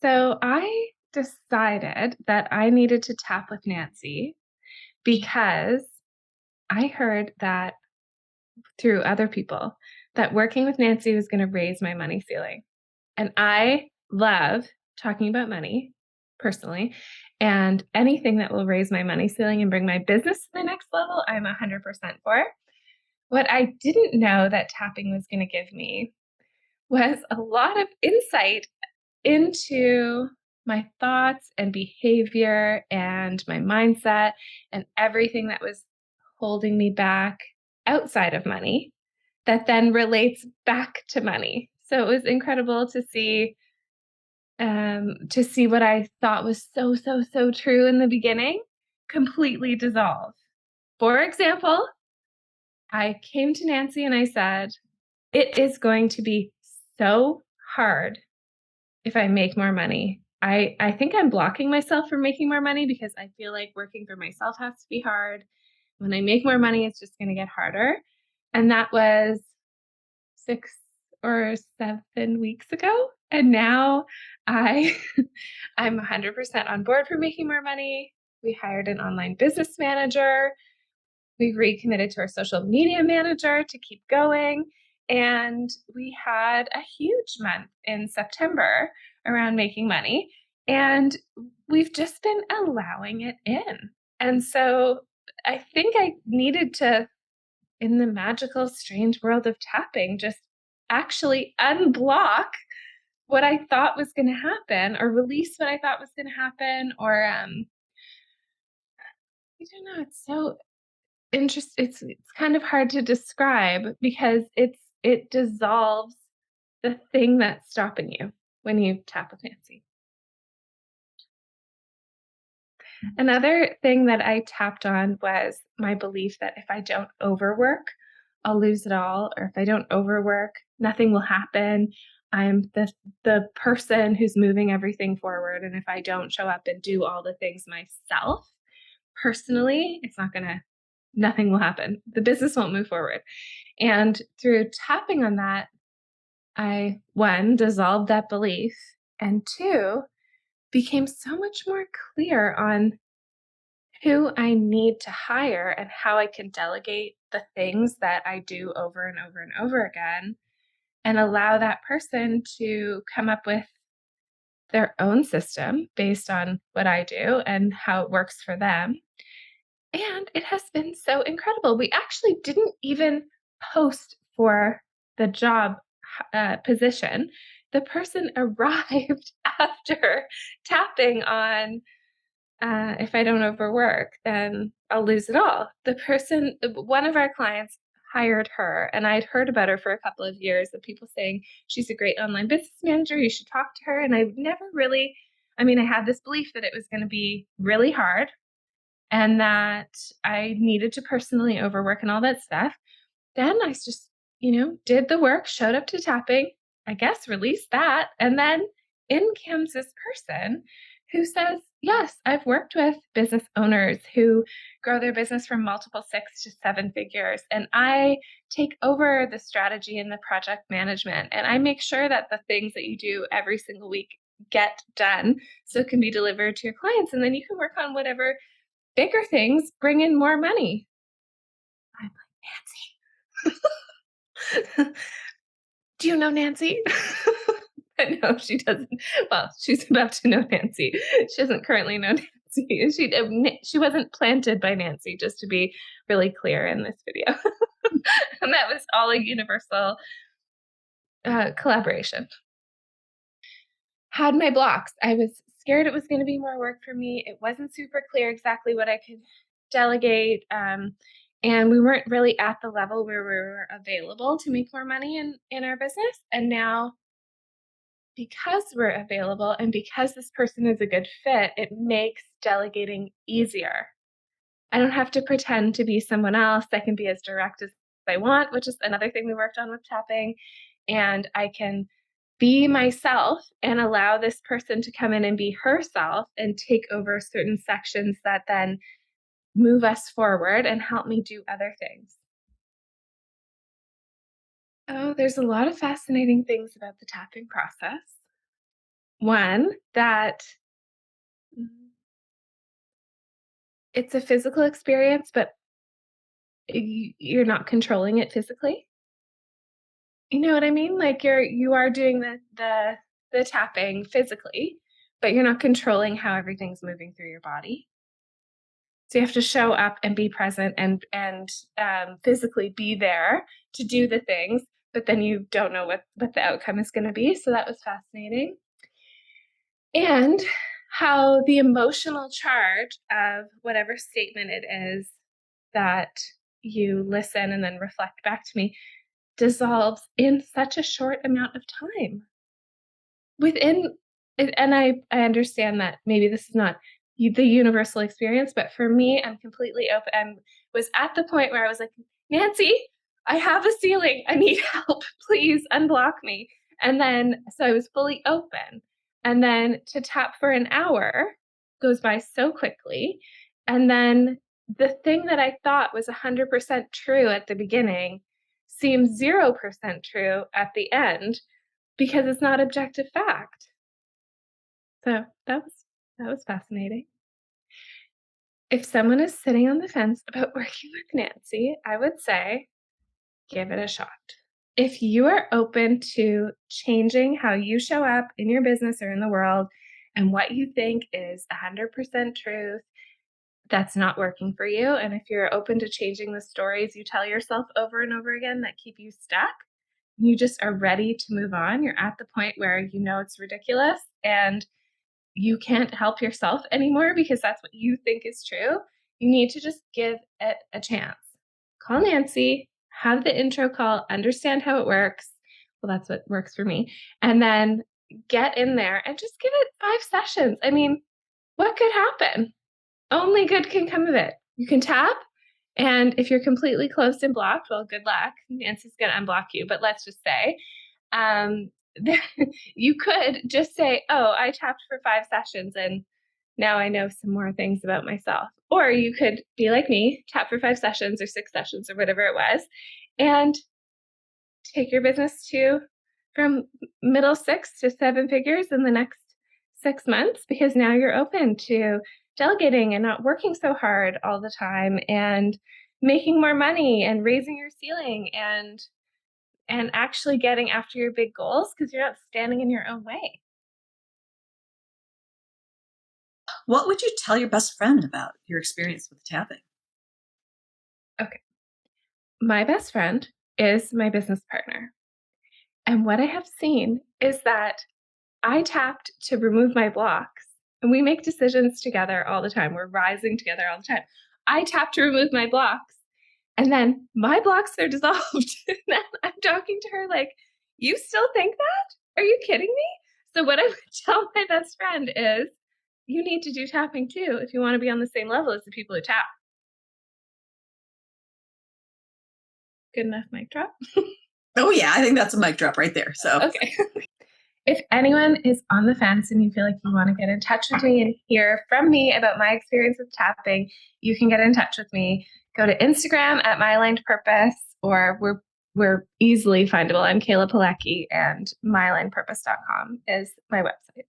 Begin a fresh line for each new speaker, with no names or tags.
So I decided that I needed to tap with Nancy because I heard that through other people that working with Nancy was going to raise my money ceiling. And I love talking about money personally. And anything that will raise my money ceiling and bring my business to the next level, I'm 100% for. What I didn't know that tapping was going to give me was a lot of insight into my thoughts and behavior and my mindset and everything that was holding me back outside of money that then relates back to money. So it was incredible to see what I thought was so true in the beginning completely dissolve. For example, I came to Nancy and I said, it is going to be so hard if I make more money. I think I'm blocking myself from making more money because I feel like working for myself has to be hard. When I make more money, it's just gonna get harder. And that was 6 or 7 weeks ago, and now I I'm 100% on board for making more money. We hired an online business manager. We've recommitted to our social media manager to keep going. And we had a huge month in September around making money. And we've just been allowing it in. And so I think I needed to, in the magical, strange world of tapping, just actually unblock what I thought was going to happen or release what I thought was going to happen. Or, I don't know. It's so it's kind of hard to describe because it dissolves the thing that's stopping you when you tap with Nancy. Another thing that I tapped on was my belief that if I don't overwork, I'll lose it all, or if I don't overwork, nothing will happen. I'm the person who's moving everything forward, and if I don't show up and do all the things myself, personally, it's not gonna nothing will happen. The business won't move forward. And through tapping on that, I, one, dissolved that belief, and two, became so much more clear on who I need to hire and how I can delegate the things that I do over and over and over again and allow that person to come up with their own system based on what I do and how it works for them. And it has been so incredible. We actually didn't even post for the job position. The person arrived after tapping on, if I don't overwork, then I'll lose it all. One of our clients hired her, and I'd heard about her for a couple of years of people saying she's a great online business manager. You should talk to her. And I've never really, I mean, I had this belief that it was going to be really hard and that I needed to personally overwork and all that stuff. Then I just, did the work, showed up to tapping, I guess released that, and then in comes this person who says, "Yes, I've worked with business owners who grow their business from multiple 6 to 7 figures, and I take over the strategy and the project management, and I make sure that the things that you do every single week get done so it can be delivered to your clients, and then you can work on whatever bigger things bring in more money." I'm like, "Nancy, do you know Nancy?" But no, she doesn't. Well, she's about to know Nancy. She doesn't currently know Nancy. She wasn't planted by Nancy, just to be really clear in this video. And that was all a universal collaboration. Had my blocks. I was scared it was going to be more work for me. It wasn't super clear exactly what I could delegate. And we weren't really at the level where we were available to make more money in our business. And now, because we're available and because this person is a good fit, it makes delegating easier. I don't have to pretend to be someone else. I can be as direct as I want, which is another thing we worked on with tapping. And I can be myself and allow this person to come in and be herself and take over certain sections that then move us forward and help me do other things. Oh, there's a lot of fascinating things about the tapping process. One, that it's a physical experience, but you're not controlling it physically. You know what I mean? Like you are doing the tapping physically, but you're not controlling how everything's moving through your body. So you have to show up and be present and physically be there to do the things, but then you don't know what the outcome is going to be. So that was fascinating. And how the emotional charge of whatever statement it is that you listen and then reflect back to me dissolves in such a short amount of time. Within and I understand that maybe this is not the universal experience, but for me, I'm completely open and was at the point where I was like, "Nancy, I have a ceiling. I need help. Please unblock me." And then so I was fully open. And then to tap for an hour goes by so quickly. And then the thing that I thought was 100% true at the beginning seems 0% true at the end because it's not objective fact. So that was fascinating. If someone is sitting on the fence about working with Nancy, I would say give it a shot. If you are open to changing how you show up in your business or in the world and what you think is 100% truth, that's not working for you. And if you're open to changing the stories you tell yourself over and over again that keep you stuck, you just are ready to move on. You're at the point where you know it's ridiculous and you can't help yourself anymore because that's what you think is true. You need to just give it a chance. Call Nancy, have the intro call, understand how it works. Well, that's what works for me. And then get in there and just give it 5 sessions. I mean, what could happen? Only good can come of it. You can tap, and if you're completely closed and blocked, well, good luck. Nancy's going to unblock you. But let's just say, um, you could just say, "Oh, I tapped for 5 sessions and now I know some more things about myself." Or you could be like me, tap for 5 sessions or 6 sessions or whatever it was, and take your business to from middle 6 to 7 figures in the next 6 months because now you're open to delegating and not working so hard all the time and making more money and raising your ceiling and actually getting after your big goals because you're not standing in your own way.
What would you tell your best friend about your experience with tapping?
Okay. My best friend is my business partner. And what I have seen is that I tapped to remove my blocks, and we make decisions together all the time. We're rising together all the time. I tapped to remove my blocks, and then my blocks are dissolved. And then I'm talking to her like, "You still think that? Are you kidding me?" So what I would tell my best friend is, you need to do tapping too if you want to be on the same level as the people who tap. Good enough mic drop?
Oh, yeah, I think that's a mic drop right there. So,
Okay. If anyone is on the fence and you feel like you want to get in touch with me and hear from me about my experience with tapping, you can get in touch with me. Go to Instagram at myalignedpurpose, or we're easily findable. I'm Kaila Pilecki, and myalignedpurpose.com is my website.